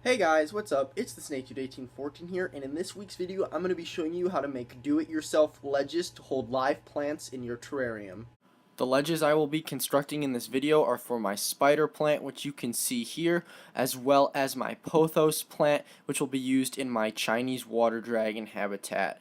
Hey guys, what's up? It's the SnakeDude1814 here, and in this week's video, I'm going to be showing you how to make do-it-yourself ledges to hold live plants in your terrarium. The ledges I will be constructing in this video are for my spider plant, which you can see here, as well as my pothos plant, which will be used in my Chinese water dragon habitat.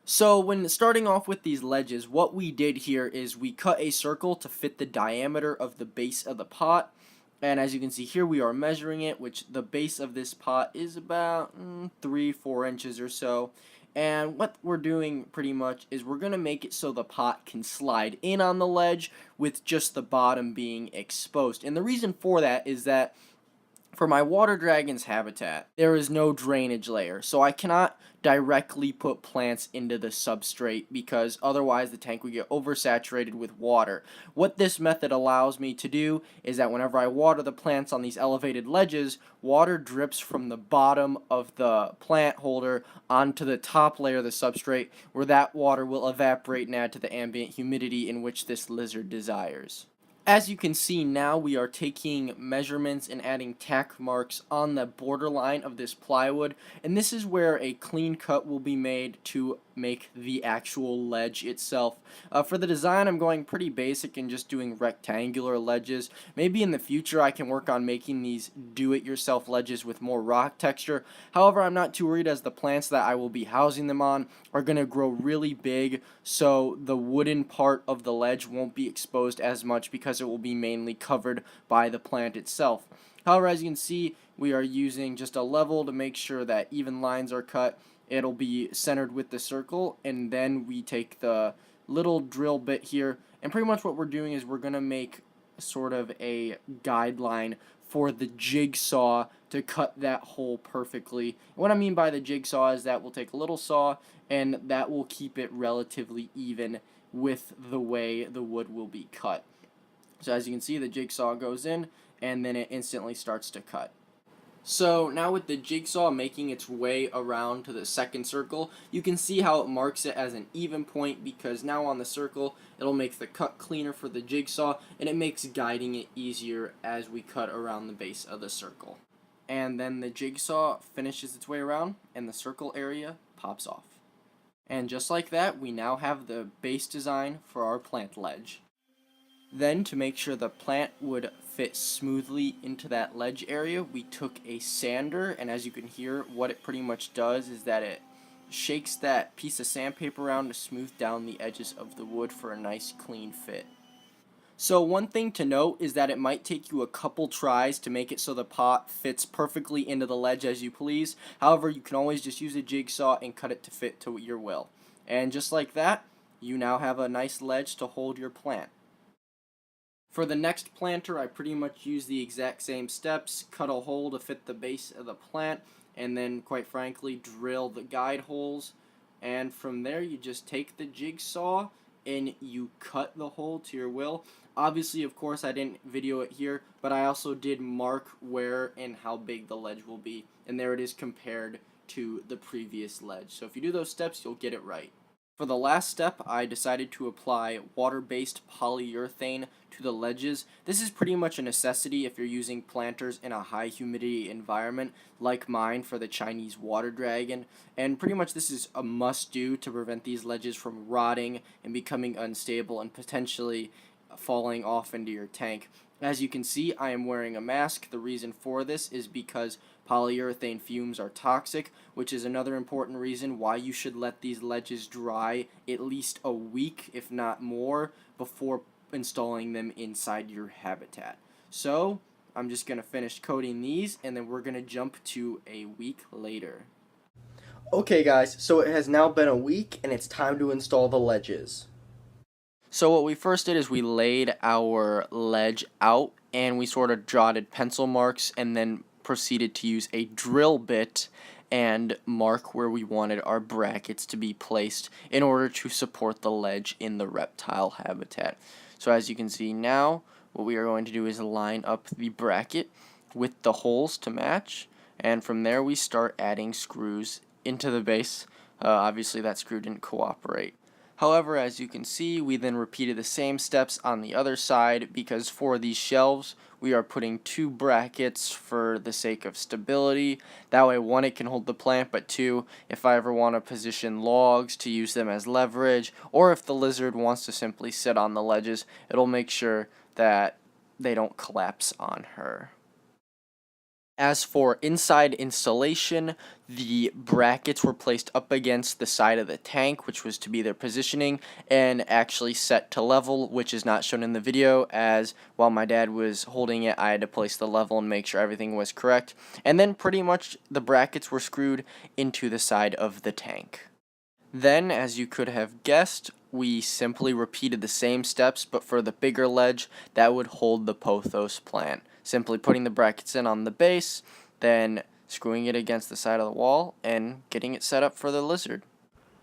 So when starting off with these ledges, what we did here is we cut a circle to fit the diameter of the base of the pot. And as you can see here, we are measuring it, which the base of this pot is about 3-4 inches or so. And what we're doing pretty much is we're going to make it so the pot can slide in on the ledge with just the bottom being exposed. And the reason for that is that for my water dragon's habitat, there is no drainage layer, so I cannot directly put plants into the substrate because otherwise the tank would get oversaturated with water. What this method allows me to do is that whenever I water the plants on these elevated ledges, water drips from the bottom of the plant holder onto the top layer of the substrate, where that water will evaporate and add to the ambient humidity in which this lizard desires. As you can see now, we are taking measurements and adding tack marks on the borderline of this plywood, and this is where a clean cut will be made to make the actual ledge itself. For the design, I'm going pretty basic and just doing rectangular ledges. Maybe in the future I can work on making these do-it-yourself ledges with more rock texture. However, I'm not too worried, as the plants that I will be housing them on are going to grow really big, so the wooden part of the ledge won't be exposed as much because it will be mainly covered by the plant itself. However, as you can see, we are using just a level to make sure that even lines are cut. It'll be centered with the circle, and then we take the little drill bit here, and pretty much what we're doing is we're going to make sort of a guideline for the jigsaw to cut that hole perfectly. What I mean by the jigsaw is that we'll take a little saw, and that will keep it relatively even with the way the wood will be cut. So as you can see, the jigsaw goes in, and then it instantly starts to cut. So now with the jigsaw making its way around to the second circle, you can see how it marks it as an even point, because now on the circle it'll make the cut cleaner for the jigsaw, and it makes guiding it easier as we cut around the base of the circle. And then the jigsaw finishes its way around and the circle area pops off. And just like that, we now have the base design for our plant ledge. Then, to make sure the plant would fit smoothly into that ledge area, we took a sander, and as you can hear, what it pretty much does is that it shakes that piece of sandpaper around to smooth down the edges of the wood for a nice clean fit. So one thing to note is that it might take you a couple tries to make it so the pot fits perfectly into the ledge as you please. However, you can always just use a jigsaw and cut it to fit to your will. And just like that, you now have a nice ledge to hold your plant. For the next planter, I pretty much use the exact same steps: cut a hole to fit the base of the plant, and then, quite frankly, drill the guide holes. And from there, you just take the jigsaw and you cut the hole to your will. Obviously, of course, I didn't video it here, but I also did mark where and how big the ledge will be, and there it is compared to the previous ledge. So if you do those steps, you'll get it right. For the last step, I decided to apply water-based polyurethane to the ledges. This is pretty much a necessity if you're using planters in a high humidity environment like mine for the Chinese water dragon, and pretty much this is a must-do to prevent these ledges from rotting and becoming unstable and potentially falling off into your tank. As you can see, I am wearing a mask. The reason for this is because polyurethane fumes are toxic, which is another important reason why you should let these ledges dry at least a week, if not more, before installing them inside your habitat. So I'm just going to finish coating these, and then we're going to jump to a week later. Okay guys, so it has now been a week, and it's time to install the ledges. So what we first did is we laid our ledge out, and we sort of jotted pencil marks, and then proceeded to use a drill bit and mark where we wanted our brackets to be placed in order to support the ledge in the reptile habitat. So as you can see now, what we are going to do is line up the bracket with the holes to match, and from there we start adding screws into the base. Obviously that screw didn't cooperate. However, as you can see, we then repeated the same steps on the other side because for these shelves, we are putting 2 brackets for the sake of stability. That way, 1, it can hold the plant, but 2, if I ever want to position logs to use them as leverage, or if the lizard wants to simply sit on the ledges, it'll make sure that they don't collapse on her. As for inside installation, the brackets were placed up against the side of the tank, which was to be their positioning, and actually set to level, which is not shown in the video, as while my dad was holding it, I had to place the level and make sure everything was correct. And then pretty much the brackets were screwed into the side of the tank. Then, as you could have guessed, we simply repeated the same steps, but for the bigger ledge that would hold the pothos plant. Simply putting the brackets in on the base, then screwing it against the side of the wall, and getting it set up for the lizard.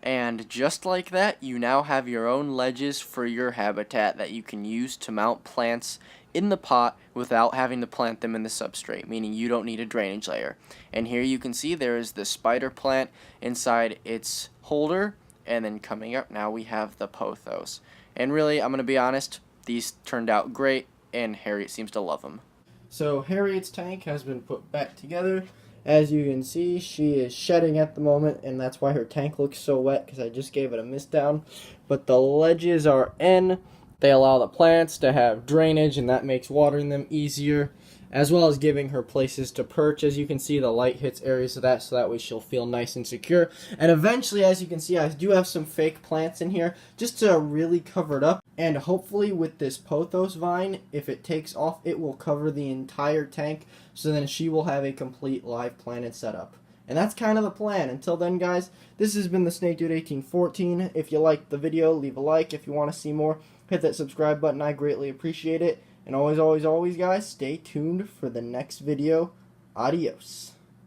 And just like that, you now have your own ledges for your habitat that you can use to mount plants in the pot without having to plant them in the substrate, meaning you don't need a drainage layer. And here you can see there is the spider plant inside its holder, and then coming up now we have the pothos. And really, I'm going to be honest, these turned out great, and Harriet seems to love them. So Harriet's tank has been put back together. As you can see, she is shedding at the moment, and that's why her tank looks so wet, because I just gave it a mist down. But the ledges are in. They allow the plants to have drainage, and that makes watering them easier, as well as giving her places to perch. As you can see, the light hits areas of that, so that way she'll feel nice and secure. And eventually, as you can see, I do have some fake plants in here just to really cover it up. And hopefully with this pothos vine, if it takes off, it will cover the entire tank, so then she will have a complete live planted setup. And that's kind of the plan. Until then, guys, this has been the Snake Dude 1814. If you liked the video, leave a like. If you want to see more, hit that subscribe button. I greatly appreciate it. And always, always, always, guys, stay tuned for the next video. Adios.